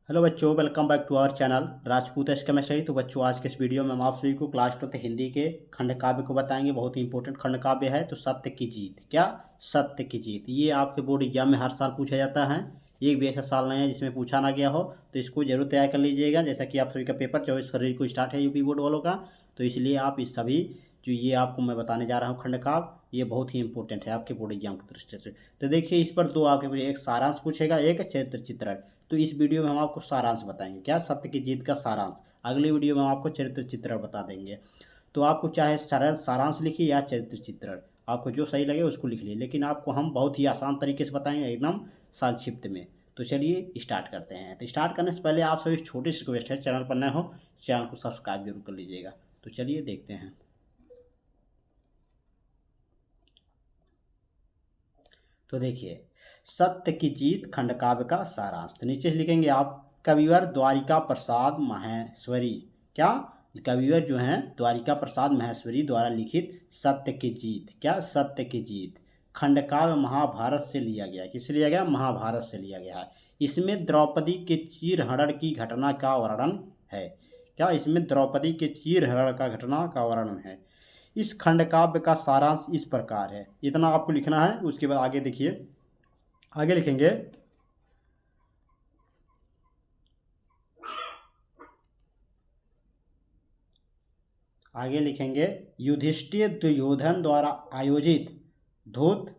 Hello बच्चों, welcome back to our channel Rajput chemistry. तो बच्चों, आज के इस वीडियो में हम आप सभी को क्लास 12 हिंदी के खंड काव्य को बताएंगे। बहुत ही इंपॉर्टेंट खंड काव्य है। तो सत्य की जीत, क्या सत्य की जीत, ये आपके बोर्ड एग्जाम में हर साल पूछा जाता है। एक भी ऐसा साल नहीं है जिसमें पूछा ना गया हो। तो इसको जरूर तैयार कर लीजिएगा। जैसा कि आप सभी का पेपर 24 फरवरी को स्टार्ट है यूपी बोर्ड वालों का। तो इसलिए आप इस सभी जो ये आपको मैं बताने जा रहा हूँ खंड काव्य, ये बहुत ही इंपॉर्टेंट है आपके बोर्ड एग्जाम की दृष्टि से। तो देखिए, इस पर दो आपके एक सारांश पूछेगा, एक चरित्र चित्रण। तो इस वीडियो में हम आपको सारांश बताएंगे, क्या सत्य की जीत का सारांश। अगली वीडियो में हम आपको चरित्र चित्रण बता देंगे। तो आपको चाहे सारांश लिखिए या चरित्र चित्रण, आपको जो सही लगे उसको लिख लीजिए। लेकिन आपको हम बहुत ही आसान तरीके से बताएंगे, एकदम संक्षिप्त में। तो चलिए स्टार्ट करते हैं। तो स्टार्ट करने से पहले आप सभी छोटी सी रिक्वेस्ट है, चैनल पर नए हो चैनल को सब्सक्राइब जरूर कर लीजिएगा। तो चलिए देखते हैं। तो देखिए, सत्य की जीत खंड काव्य का सारांश। तो नीचे से लिखेंगे आप, कविवर द्वारिका प्रसाद महेश्वरी, क्या कविवर जो हैं द्वारिका प्रसाद महेश्वरी द्वारा लिखित सत्य की जीत, क्या सत्य की जीत खंड काव्य महाभारत से लिया गया। किससे लिया गया? महाभारत से लिया गया है। इसमें द्रौपदी के चीरहरण की घटना का वर्णन है। क्या इसमें द्रौपदी के चीरहरण का घटना का वर्णन है। इस खंड काव्य का सारांश इस प्रकार है। इतना आपको लिखना है। उसके बाद आगे देखिए, आगे लिखेंगे, आगे लिखेंगे युधिष्ठिर दुर्योधन द्वारा आयोजित धूत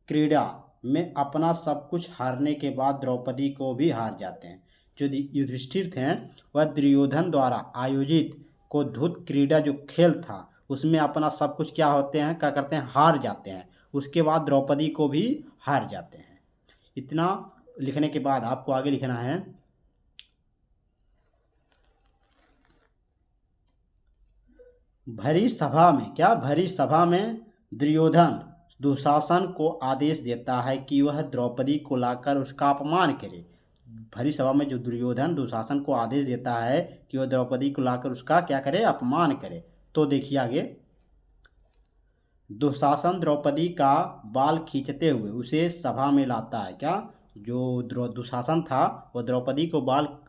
क्रीड़ा में अपना सब कुछ हारने के बाद द्रौपदी को भी हार जाते हैं। जो युधिष्ठिर थे वह दुर्योधन द्वारा आयोजित को धूत क्रीड़ा जो खेल था उसमें अपना सब कुछ क्या होते हैं, क्या करते हैं, हार जाते हैं। उसके बाद द्रौपदी को भी हार जाते हैं। इतना लिखने के बाद आपको आगे लिखना है, भरी सभा में, क्या भरी सभा में दुर्योधन दुशासन को आदेश देता है कि वह द्रौपदी को लाकर उसका अपमान करे। भरी सभा में जो दुर्योधन दुशासन को आदेश देता है कि वह द्रौपदी को लाकर उसका क्या करे, अपमान करे। तो देखिए आगे, दुशासन द्रौपदी का बाल खींचते हुए उसे सभा में लाता है। क्या जो दुशासन था वह द्रौपदी को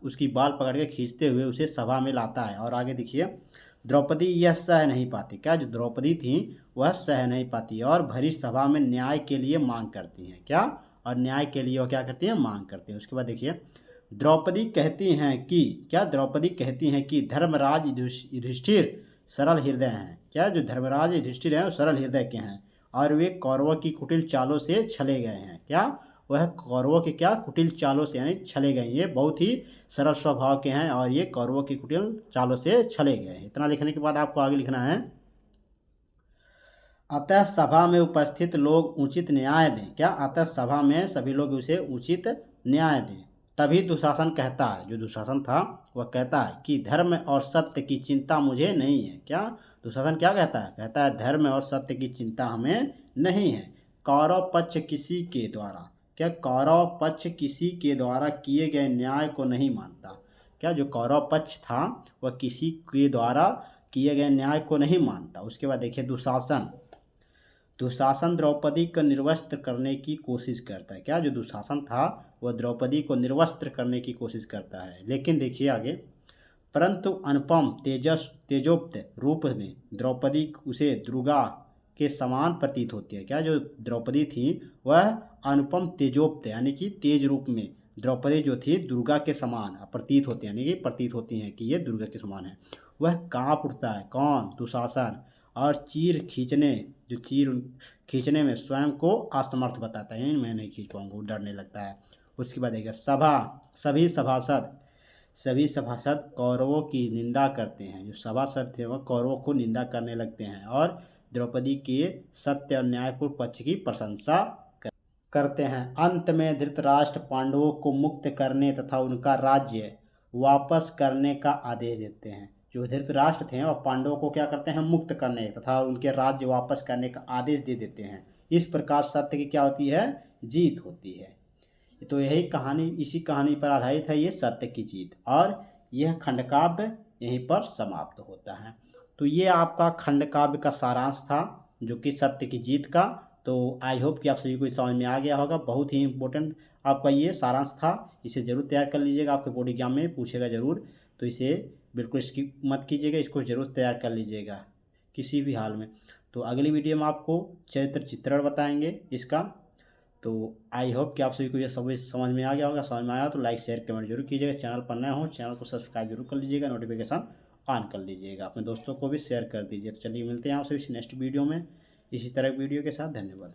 उसकी बाल पकड़ के खींचते हुए उसे सभा में लाता है। और आगे देखिए, द्रौपदी यह सह नहीं पाती, क्या जो द्रौपदी थी वह सह नहीं पाती और भरी सभा में न्याय के लिए मांग करती हैं। क्या, और न्याय के लिए वह क्या करती हैं, मांग करती हैं। उसके बाद देखिए, द्रौपदी कहती हैं कि, क्या द्रौपदी कहती हैं कि धर्मराज युधिष्ठिर सरल हृदय हैं। क्या जो धर्मराज युधिष्ठिर हैं वो सरल हृदय के हैं और वे कौरवों की कुटिल चालों से छले गए हैं। क्या वह कौरवों के क्या कुटिल चालों से यानी छले गए, ये बहुत ही सरल स्वभाव के हैं और ये कौरवों की कुटिल चालों से छले गए हैं। इतना लिखने के बाद आपको आगे लिखना है, अतः सभा में उपस्थित लोग उचित न्याय दें। क्या अतः सभा में सभी लोग उसे उचित न्याय दें। तभी दुशासन कहता है, जो दुशासन था वह कहता है कि धर्म और सत्य की चिंता मुझे नहीं है। क्या दुशासन क्या कहता है? कहता है धर्म और सत्य की चिंता हमें नहीं है। कौरव पक्ष किसी के द्वारा, क्या कौरव पक्ष किसी के द्वारा किए गए न्याय को नहीं मानता। क्या जो कौरव पक्ष था वह किसी के द्वारा किए गए न्याय को नहीं मानता। उसके बाद देखिए, दुशासन दुशासन द्रौपदी को निर्वस्त्र करने की कोशिश करता है। क्या जो दुशासन था वह द्रौपदी को निर्वस्त्र करने की कोशिश करता है। लेकिन देखिए आगे, परंतु अनुपम तेजोक्त रूप में द्रौपदी उसे दुर्गा के समान प्रतीत होती है। क्या जो द्रौपदी थी वह अनुपम तेजोक्त यानी कि तेज रूप में द्रौपदी जो थी दुर्गा के समान प्रतीत होती है, यानी कि प्रतीत होती हैं कि ये दुर्गा के समान है। वह काँप उठता है, कौन? दुशासन। और चीर खींचने में स्वयं को असमर्थ बताता है, मैं नहीं खींच पाऊंगा, डरने लगता है। उसके बाद देखिए, सभी सभासद कौरवों की निंदा करते हैं। जो सभासद थे वह कौरवों को निंदा करने लगते हैं और द्रौपदी के सत्य और न्यायपूर्ण पक्ष की प्रशंसा करते हैं। अंत में धृतराष्ट्र पांडवों को मुक्त करने तथा उनका राज्य वापस करने का आदेश देते हैं। जो धृतराष्ट्र थे वह पांडवों को क्या करते हैं, मुक्त करने तथा उनके राज्य वापस करने का आदेश दे देते हैं। इस प्रकार सत्य की क्या होती है, जीत होती है। तो यही कहानी, इसी कहानी पर आधारित है ये सत्य की जीत। और यह खंडकाव्य यहीं पर समाप्त होता है। तो ये आपका खंडकाव्य का सारांश था, जो कि सत्य की जीत का। तो आई होप कि आप सभी को समझ में आ गया होगा। बहुत ही इंपॉर्टेंट आपका ये सारांश था, इसे ज़रूर तैयार कर लीजिएगा, आपके बोर्ड एग्जाम में पूछेगा ज़रूर। तो इसे बिल्कुल स्किप मत कीजिएगा, इसको ज़रूर तैयार कर लीजिएगा किसी भी हाल में। तो अगली वीडियो में आपको चरित्र चित्रण बताएंगे इसका। तो आई होप कि आप सभी को ये सब समझ में आ गया होगा। समझ में आया तो लाइक शेयर कमेंट जरूर कीजिएगा। चैनल पर नए हो चैनल को सब्सक्राइब जरूर कर लीजिएगा, नोटिफिकेशन ऑन कर लीजिएगा, अपने दोस्तों को भी शेयर कर दीजिए। तो चलिए मिलते हैं आप सभी नेक्स्ट वीडियो में इसी तरह वीडियो के साथ। धन्यवाद।